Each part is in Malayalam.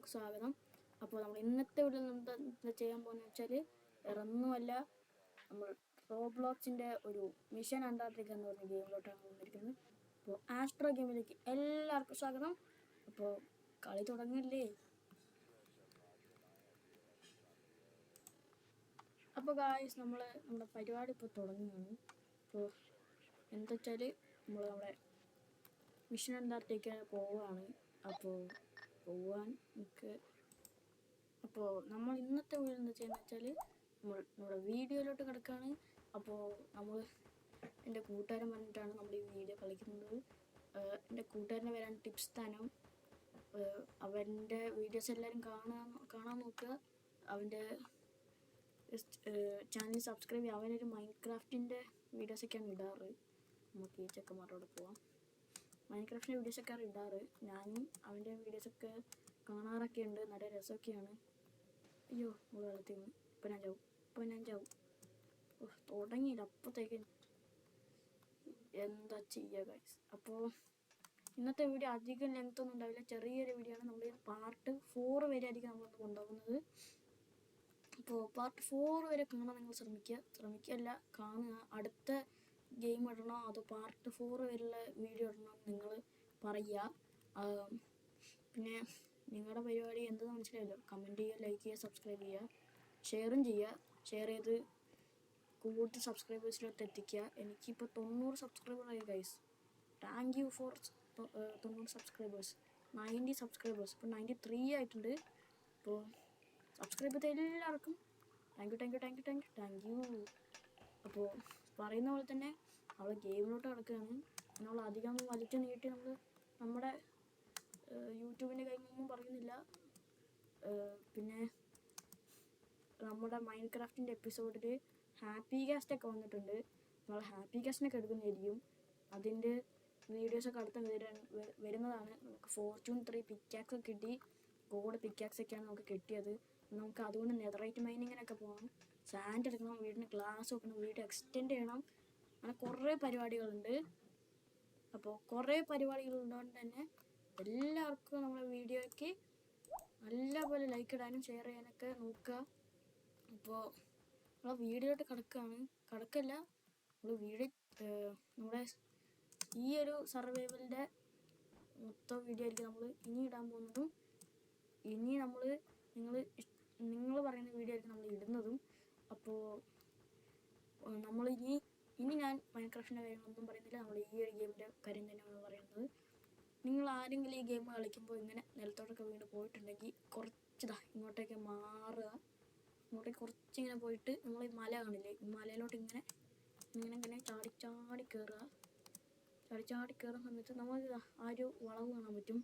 എല്ലാവർക്കും സ്വാഗതം. അപ്പോൾ നമ്മൾ ഇന്നത്തെ വീഡിയോ എന്താ ചെയ്യാൻ പോകുന്നത് വെച്ചാൽ വേറൊന്നുമല്ല, നമ്മൾ റോബ്ലോക്സിൻ്റെ ഒരു മിഷൻ അന്റാർട്ടിക്ക എന്ന് പറഞ്ഞ ഗെയിമിലോട്ടാണ് വന്നിരിക്കുന്നത്. അപ്പോൾ ആസ്ട്രോ ഗെയിമിലേക്ക് എല്ലാവർക്കും സ്വാഗതം. അപ്പോൾ കളി തുടങ്ങില്ലേ? അപ്പോൾ ഗായ്സ് നമ്മുടെ പരിപാടി ഇപ്പോൾ തുടങ്ങുകയാണ്. അപ്പോൾ എന്താ വെച്ചാൽ നമ്മുടെ മിഷൻ അന്റാർട്ടിക്ക പോവുകയാണ്. അപ്പോൾ നമ്മൾ ഇന്നത്തെ വീഡിയോ എന്താ ചെയ്യുന്നത് വെച്ചാൽ നമ്മുടെ വീഡിയോയിലോട്ട് കിടക്കുകയാണ്. അപ്പോൾ എൻ്റെ കൂട്ടുകാരൻ പറഞ്ഞിട്ടാണ് നമ്മൾ ഈ വീഡിയോ കളിക്കുന്നത്. എൻ്റെ കൂട്ടുകാരനെ വരാൻ ടിപ്സ് താനും. അവൻ്റെ വീഡിയോസ് എല്ലാവരും കാണാൻ നോക്കുക. അവൻ്റെ ചാനൽ സബ്സ്ക്രൈബ് ചെയ്യുക. അവനൊരു മൈൻക്രാഫ്റ്റിൻ്റെ വീഡിയോസൊക്കെയാണ് ഇടാറ്. നമുക്ക് ഈ ചെക്കന്മാരോട് പോവാം. മൈൻക്രാഫ്റ്റിൻ്റെ വീഡിയോസൊക്കെയാണ് ഇടാറ്. ഞാനും അവൻ്റെ വീഡിയോസൊക്കെ കാണാറൊക്കെ ഉണ്ട്. നല്ല രസമൊക്കെയാണ്. അയ്യോ, നമ്മൾ വെള്ളത്തിൽ നിന്ന് ഇപ്പം ഞാൻ ചാവും. തുടങ്ങിയില്ല അപ്പോഴത്തേക്ക് എന്താ ചെയ്യുക ഗൈസ്. അപ്പോൾ ഇന്നത്തെ വീഡിയോ അധികം ലെങ്ത് ഒന്നും ഉണ്ടാവില്ല, ചെറിയൊരു വീഡിയോ ആണ്. നമ്മൾ പാർട്ട് 4 വരെ ആയിരിക്കും നമ്മളൊന്ന് കൊണ്ടുപോകുന്നത്. അപ്പോൾ പാർട്ട് 4 വരെ കാണാൻ നിങ്ങൾ ശ്രമിക്കല്ല കാണുക. അടുത്ത ഗെയിം ഇടണോ അതോ പാർട്ട് 4 വരെയുള്ള വീഡിയോ ഇടണോ നിങ്ങൾ പറയുക. പിന്നെ നിങ്ങളുടെ പരിപാടി എന്താണെന്ന് മനസ്സിലായല്ലോ. കമൻറ്റ് ചെയ്യുക, ലൈക്ക് ചെയ്യുക, സബ്സ്ക്രൈബ് ചെയ്യുക, ഷെയറും ചെയ്യുക. ഷെയർ ചെയ്ത് കൂടുതൽ സബ്സ്ക്രൈബേഴ്സിലോട്ട് എത്തിക്കുക. എനിക്കിപ്പോൾ 90 സബ്സ്ക്രൈബറായി guys. Thank you for 90 subscribers. 90 subscribers ഇപ്പോൾ 93 ആയിട്ടുണ്ട്. അപ്പോൾ സബ്സ്ക്രൈബ് ചെയ്ത എല്ലാവർക്കും താങ്ക് യു. അപ്പോൾ പറയുന്ന പോലെ തന്നെ നമ്മൾ ഗെയിമിലോട്ട് കിടക്കുകയാണ്. നമ്മൾ അധികം വലിച്ചു നീട്ടി നമ്മുടെ യൂട്യൂബിൻ്റെ കാര്യമൊന്നും പറയുന്നില്ല. പിന്നെ നമ്മുടെ മൈൻക്രാഫ്റ്റിൻ്റെ എപ്പിസോഡിൽ ഹാപ്പി കാസ്റ്റൊക്കെ വന്നിട്ടുണ്ട്. നമ്മൾ ഹാപ്പി കാസ്റ്റിനൊക്കെ എടുക്കുന്നതായിരിക്കും. അതിൻ്റെ വീഡിയോസൊക്കെ അടുത്ത് വരുന്നതാണ്. നമുക്ക് ഫോർച്യൂൺ 3 പിക്കാക്സ് കിട്ടി. ഗോൾഡ് പിക്കാക്സൊക്കെയാണ് നമുക്ക് കിട്ടിയത്. നമുക്ക് അതുകൊണ്ട് നെതറൈറ്റ് മൈനിങ്ങിനൊക്കെ പോകണം. സാൻഡ് എടുക്കണം, വീടിന് ഗ്ലാസ് വെക്കണം, വീട് എക്സ്റ്റെൻഡ് ചെയ്യണം. അങ്ങനെ കുറേ പരിപാടികളുണ്ട്. അപ്പോൾ കുറേ പരിപാടികളുള്ളതുകൊണ്ട് തന്നെ എല്ലാവർക്കും നമ്മുടെ വീഡിയോയ്ക്ക് നല്ലപോലെ ലൈക്ക് ഇടാനും ഷെയർ ചെയ്യാനൊക്കെ നോക്കുക. അപ്പോൾ നമ്മൾ വീഡിയോയിലോട്ട് കിടക്കല്ല നമ്മൾ നമ്മുടെ ഈ ഒരു സർവൈവലിൻ്റെ മൊത്തം വീഡിയോ ആയിരിക്കും നമ്മൾ ഇനി ഇടാൻ പോകുന്നതും. ഇനി നിങ്ങൾ പറയുന്ന വീഡിയോ ആയിരിക്കും നമ്മൾ ഇടുന്നതും. അപ്പോൾ നമ്മൾ ഇനി ഞാൻ മൈൻക്രാഫ്റ്റിൻ്റെ കാര്യങ്ങളൊന്നും പറയുന്നില്ല. നമ്മൾ ഈ ഒരു ഗെയിമിൻ്റെ കാര്യം തന്നെയാണ് പറയുന്നത്. നിങ്ങൾ ആരെങ്കിലും ഈ ഗെയിം കളിക്കുമ്പോൾ ഇങ്ങനെ നിലത്തോട്ടൊക്കെ വീണ് പോയിട്ടുണ്ടെങ്കിൽ ഇങ്ങോട്ടേക്ക് മാറുക. ഇങ്ങോട്ടേക്ക് കുറച്ചിങ്ങനെ പോയിട്ട് നമ്മൾ ഈ മല കാണില്ലേ, ഈ മലയിലോട്ട് ഇങ്ങനെ ചാടി കയറുന്ന സമയത്ത് നമുക്ക് ആ ഒരു വളവ് കാണാൻ പറ്റും.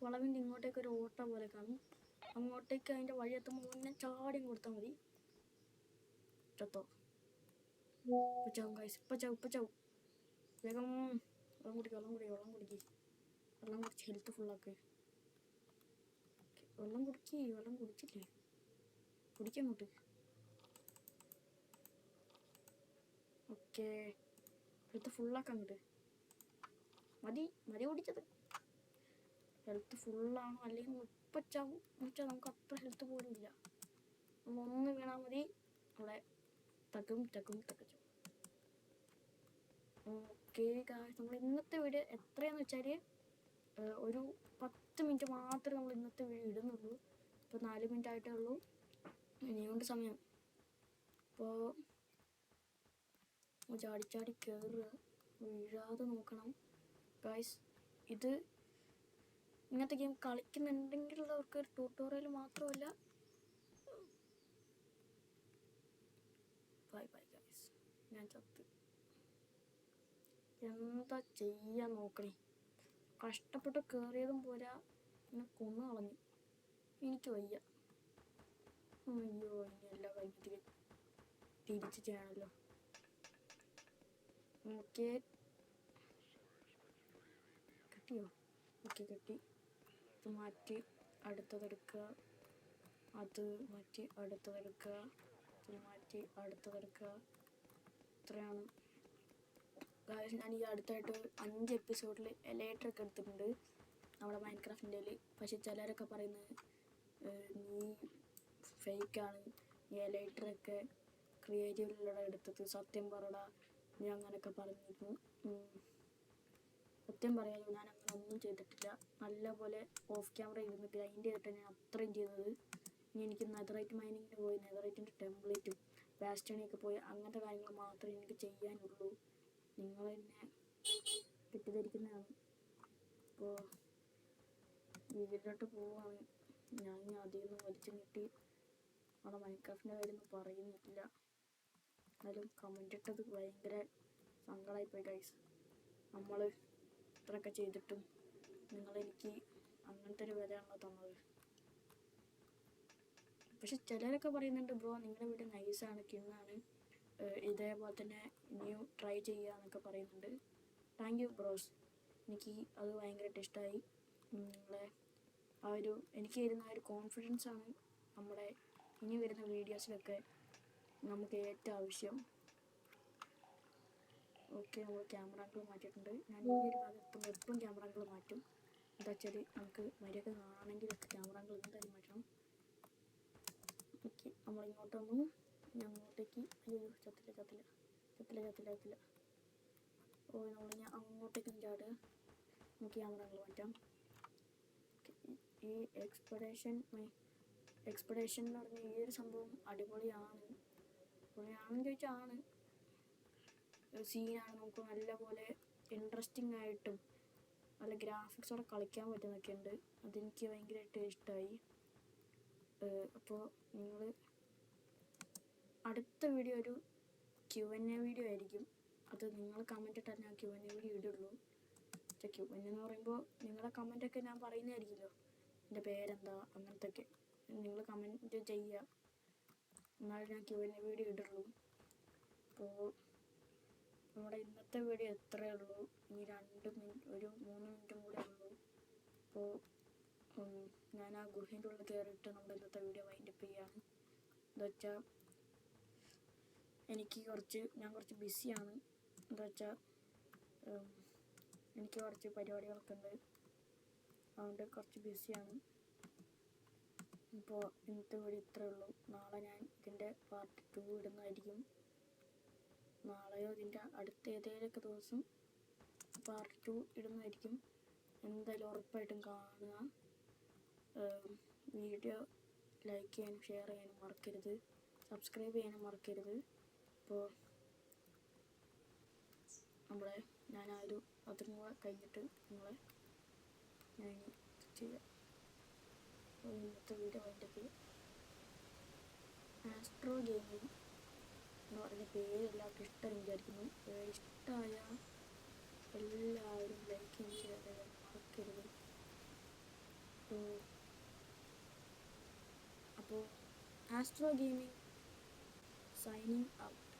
വളവിൻ്റെ ഇങ്ങോട്ടേക്ക് ഒരു ഓട്ട പോലെ കാണും. അങ്ങോട്ടേക്ക് അതിൻ്റെ വഴി എത്തുമ്പോൾ മുന്നേ ചാടി കൊടുത്താൽ മതി. ചത്തോ? ഇപ്പം ചാവും ഗൈസ്, ഇപ്പം ചാവും. വേഗം വെള്ളം കുടിച്ച് ഹെൽത്ത് ഫുള്ളാക്ക്. വെള്ളം കുടിച്ചില്ലേ? കുടിക്കങ്ങോട്ട്. ഓക്കെ, ഹെൽത്ത് ഫുള്ളാക്കാൻ അങ്ങോട്ട്. മതി കുടിച്ചത്. ഹെൽത്ത് ഫുള്ളാണോ അല്ലെങ്കിൽ ഇപ്പം ചാവും വെച്ചാൽ നമുക്ക് അത്ര ഹെൽത്ത് പോലും ഇല്ല. ഒന്ന് വീണാൽ മതി അവിടെ തക്കും. ഓക്കെ ഗായ്സ്, നമ്മൾ ഇന്നത്തെ വീഡിയോ എത്രയാണെന്ന് വെച്ചാൽ ഒരു 10 മിനിറ്റ് മാത്രമേ നമ്മൾ ഇന്നത്തെ വീഡിയോ ഇടുന്നുള്ളൂ. ഇപ്പോൾ 4 മിനിറ്റ് ആയിട്ടേ ഉള്ളൂ. ഇനിയുണ്ട് സമയം. അപ്പോൾ ചാടി കയറുക, വീഴാതെ നോക്കണം ഗായ്സ്. ഇങ്ങനത്തെ ഗെയിം കളിക്കുന്നുണ്ടെങ്കിലുള്ളവർക്ക് ഒരു ട്യൂട്ടോറിയൽ മാത്രമല്ല. ബൈ ഗായ്സ്, ഞാൻ ചത്ത്. എന്താ ചെയ്യാൻ നോക്കണേ. കഷ്ടപ്പെട്ട് കയറിയതും പോരാ, ഇങ്ങനെ കൊന്നു കളഞ്ഞു. എനിക്ക് വയ്യ. അയ്യോ, ഇനി എല്ലാം കഴിഞ്ഞിട്ട് തിരിച്ച് ചെയ്യണമല്ലോ. ഓക്കെ, കിട്ടിയോ? ഓക്കെ, കിട്ടി. ഇത് മാറ്റി അടുത്തതെടുക്കുക. അത് മാറ്റി അടുത്തതെടുക്കുക. ഇത് മാറ്റി അടുത്തതെടുക്കുക. ഇത്രയാണ് ഗായ്സ്. ഞാൻ ഈ അടുത്തായിട്ട് 5 എപ്പിസോഡിൽ എലേറ്ററൊക്കെ എടുത്തിട്ടുണ്ട്. നമ്മുടെ മൈൻക്രാഫ്റ്റിൻ്റെ. പക്ഷെ ചിലരൊക്കെ പറയുന്നത് നീ ഫേക്കാണ്, നീ എലൈറ്ററൊക്കെ ക്രിയേറ്റീവിലൂടെ എടുത്തത്, സത്യം പറടാ നീ അങ്ങനെയൊക്കെ പറഞ്ഞിരുന്നു. സത്യം പറയാലോ, ഞാൻ അങ്ങനെ ഒന്നും ചെയ്തിട്ടില്ല. നല്ലപോലെ ഓഫ് ക്യാമറ ഇരുന്ന് ഗ്രൈൻഡ് ചെയ്തിട്ട് ഞാൻ അത്രയും ചെയ്തത്. ഇനി എനിക്ക് നെതറൈറ്റ് മൈനിങ്ങിന് പോയി നെതറൈറ്റിൻ്റെ ടെംപ്ലേറ്റും ബാസ്റ്റണിയൊക്കെ പോയി അങ്ങനത്തെ കാര്യങ്ങൾ മാത്രമേ എനിക്ക് ചെയ്യാനുള്ളൂ. നിങ്ങൾ എന്നെ തെറ്റിദ്ധരിക്കുന്നതാണ്. അപ്പോൾ വീട്ടിലോട്ട് പോവാണ് ഞാൻ. അധികം വലിച്ചു നീട്ടി അവിടെ മൈൻക്രാഫ്റ്റിൻ്റെ കാര്യമൊന്നും പറയുന്നില്ല. എന്നാലും കമൻ്റ് ഇട്ടത് ഭയങ്കര സങ്കടമായിപ്പോയി ഗൈസ്. നമ്മൾ ഇത്രയൊക്കെ ചെയ്തിട്ടും നിങ്ങളെനിക്ക് അങ്ങനത്തെ ഒരു വിലയാണല്ലോ തന്നത്. പക്ഷെ ചിലരൊക്കെ പറയുന്നുണ്ട് ബ്രോ നിങ്ങളുടെ വീട് നൈസാണ്, കിന്നാണ്, ഇതേപോലെ തന്നെ ഇനിയും ട്രൈ ചെയ്യുക എന്നൊക്കെ പറയുന്നുണ്ട്. Thank you bros. എനിക്ക് അത് ഭയങ്കരമായിട്ട് ഇഷ്ടമായി. നിങ്ങളെ ആ ഒരു എനിക്ക് തരുന്ന ആ ഒരു കോൺഫിഡൻസാണ് നമ്മുടെ ഇനി വരുന്ന വീഡിയോസിലൊക്കെ നമുക്ക് ഏറ്റവും ആവശ്യം. ഓക്കെ, നമ്മൾ ക്യാമറ ആംഗിൾ മാറ്റിയിട്ടുണ്ട്. ഞാൻ ഈ ഒരു ഭാഗത്തും എപ്പോഴും ക്യാമറ ആംഗിൾ മാറ്റും. എന്താ വെച്ചാൽ നമുക്ക് മര്യാദ കാണണമെങ്കിലൊക്കെ ക്യാമറ ആംഗിൾ എന്തായാലും മാറ്റണം. ഓക്കെ, നമ്മൾ ഇങ്ങോട്ട് വന്നു. ഞാൻ അങ്ങോട്ടേക്ക് ചത്തില്ല. ഓ, ഞാൻ അങ്ങോട്ടേക്കും ചാടുക. നമുക്ക് ക്യാമറ ആംഗിൾ മാറ്റാം. ഈ എക്സ്പെഡേഷൻ എന്ന് പറഞ്ഞ ഈ ഒരു സംഭവം അടിപൊളിയാണെന്ന് ചോദിച്ചാൽ ആണ്. സീനാണ്. നമുക്ക് നല്ലപോലെ ഇൻട്രസ്റ്റിംഗ് ആയിട്ടും നല്ല ഗ്രാഫിക്സോടെ കളിക്കാൻ പറ്റുന്നൊക്കെ ഉണ്ട്. അതെനിക്ക് ഭയങ്കരമായിട്ട് ഇഷ്ടമായി. അപ്പോൾ നിങ്ങൾ അടുത്ത വീഡിയോ ഒരു Q&A വീഡിയോ ആയിരിക്കും. അത് നിങ്ങൾ കമൻ്റ് ഇട്ടാൽ ഞാൻ Q&A വീഡിയോ ഇടുള്ളൂ. പക്ഷേ Q&A എന്ന് പറയുമ്പോൾ നിങ്ങളുടെ കമൻ്റൊക്കെ ഞാൻ പറയുന്നതായിരിക്കുമല്ലോ. എൻ്റെ പേരെന്താ അങ്ങനത്തെയൊക്കെ നിങ്ങൾ കമൻറ്റ് ചെയ്യുക, എന്നാലും ഞാൻ Q&A വീഡിയോ ഇടുള്ളൂ. അപ്പോൾ നമ്മുടെ ഇന്നത്തെ വീഡിയോ എത്രയേ ഉള്ളൂ. ഇനി 2 മിനിറ്റ്, ഒരു 3 മിനിറ്റും കൂടെ ഉള്ളൂ. അപ്പോൾ ഞാൻ ആ ഗുഹേൻ്റെ ഉള്ളിൽ കയറിയിട്ട് നമ്മുടെ ഇന്നത്തെ വീഡിയോ വൈൻഡപ്പ് ചെയ്യുകയാണ്. എന്താ വെച്ചാൽ ഞാൻ കുറച്ച് ബിസിയാണ്. എന്താ വെച്ചാൽ എനിക്ക് കുറച്ച് പരിപാടികളൊക്കെ ഉണ്ട്, അതുകൊണ്ട് കുറച്ച് ബിസിയാണ്. ഇപ്പോൾ ഇന്നത്തെ വീഡിയോ ഇത്രയേ ഉള്ളൂ. നാളെ ഞാൻ ഇതിൻ്റെ പാർട്ട് 2 ഇടുന്നതായിരിക്കും. നാളെയോ ഇതിൻ്റെ അടുത്ത ഏതെങ്കിലുമൊക്കെ ദിവസം പാർട്ട് 2 ഇടുന്നതായിരിക്കും. എന്തായാലും ഉറപ്പായിട്ടും കാണുക. വീഡിയോ ലൈക്ക് ചെയ്യാനും ഷെയർ ചെയ്യാനും മറക്കരുത്, സബ്സ്ക്രൈബ് ചെയ്യാനും മറക്കരുത്. അപ്പോൾ ഞാൻ അതും കൂടെ കഴിഞ്ഞിട്ട് ഞാൻ ചെയ്യാം. ഇന്നത്തെ വീഡിയോ വൈൻഡപ്പ്. ആസ്ട്രോ ഗെയിമിംഗ് എന്ന് പറഞ്ഞ പേര് എല്ലാവർക്കും ഇഷ്ടം വിചാരിക്കുന്നു. ഇഷ്ടമായ എല്ലാവരും ലൈക്ക് ചെയ്യാൻ ഷെയർ ചെയ്യാൻ മറക്കരുത്. അപ്പോൾ ആസ്ട്രോ ഗെയിമിംഗ് സൈനിങ് ഔട്ട്.